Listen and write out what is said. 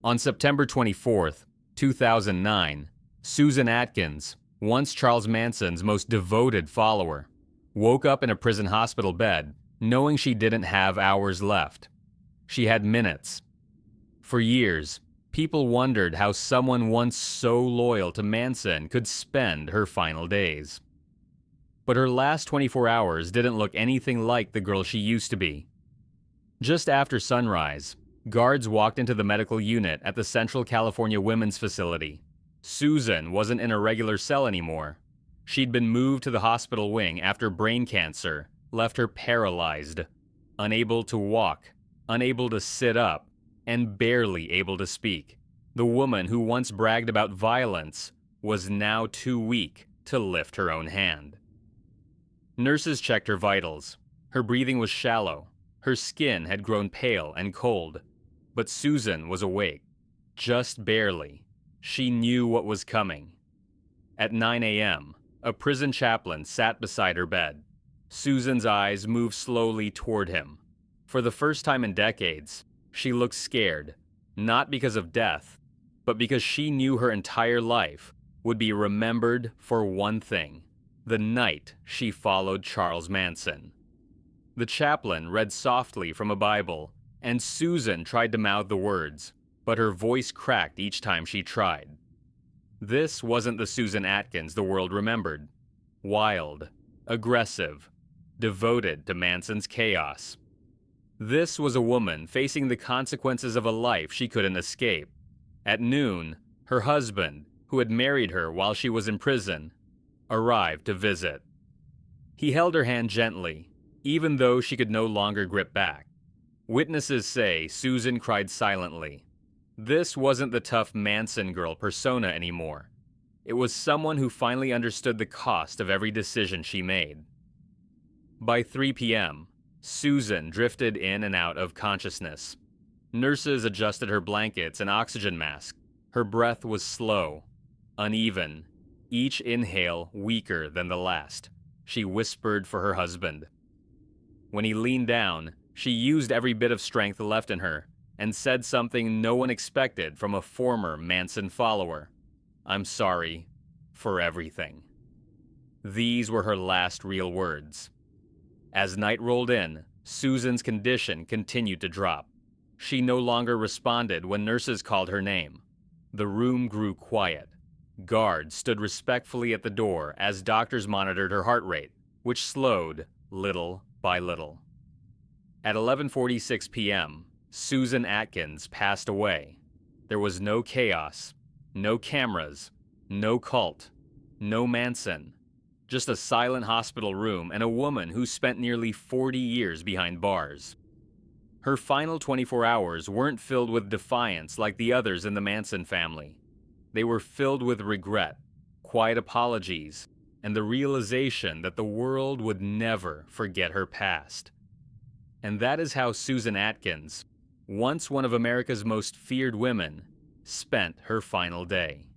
On September 24th, 2009, Susan Atkins, once Charles Manson's most devoted follower, woke up in a prison hospital bed knowing she didn't have hours left. She had minutes. For years, people wondered how someone once so loyal to Manson could spend her final days. But her last 24 hours didn't look anything like the girl she used to be. Just after sunrise, guards walked into the medical unit at the Central California Women's Facility. Susan wasn't in a regular cell anymore. She'd been moved to the hospital wing after brain cancer left her paralyzed, unable to walk, unable to sit up, and barely able to speak. The woman who once bragged about violence was now too weak to lift her own hand. Nurses checked her vitals. Her breathing was shallow. Her skin had grown pale and cold. But Susan was awake. Just barely. She knew what was coming. At 9 a.m., a prison chaplain sat beside her bed. Susan's eyes moved slowly toward him. For the first time in decades, she looked scared, not because of death, but because she knew her entire life would be remembered for one thing: the night she followed Charles Manson. The chaplain read softly from a Bible, and Susan tried to mouth the words, but her voice cracked each time she tried. This wasn't the Susan Atkins the world remembered. Wild, aggressive, devoted to Manson's chaos. This was a woman facing the consequences of a life she couldn't escape. At noon, her husband, who had married her while she was in prison, arrived to visit. He held her hand gently, even though she could no longer grip back. Witnesses say Susan cried silently. This wasn't the tough Manson girl persona anymore. It was someone who finally understood the cost of every decision she made. By 3 p.m., Susan drifted in and out of consciousness. Nurses adjusted her blankets and oxygen mask. Her breath was slow, uneven, each inhale weaker than the last. She whispered for her husband. When he leaned down, she used every bit of strength left in her and said something no one expected from a former Manson follower. "I'm sorry for everything." These were her last real words. As night rolled in, Susan's condition continued to drop. She no longer responded when nurses called her name. The room grew quiet. Guards stood respectfully at the door as doctors monitored her heart rate, which slowed little by little. At 11:46 p.m., Susan Atkins passed away. There was no chaos, no cameras, no cult, no Manson. Just a silent hospital room and a woman who spent nearly 40 years behind bars. Her final 24 hours weren't filled with defiance like the others in the Manson family. They were filled with regret, quiet apologies, and the realization that the world would never forget her past. And that is how Susan Atkins, once one of America's most feared women, spent her final day.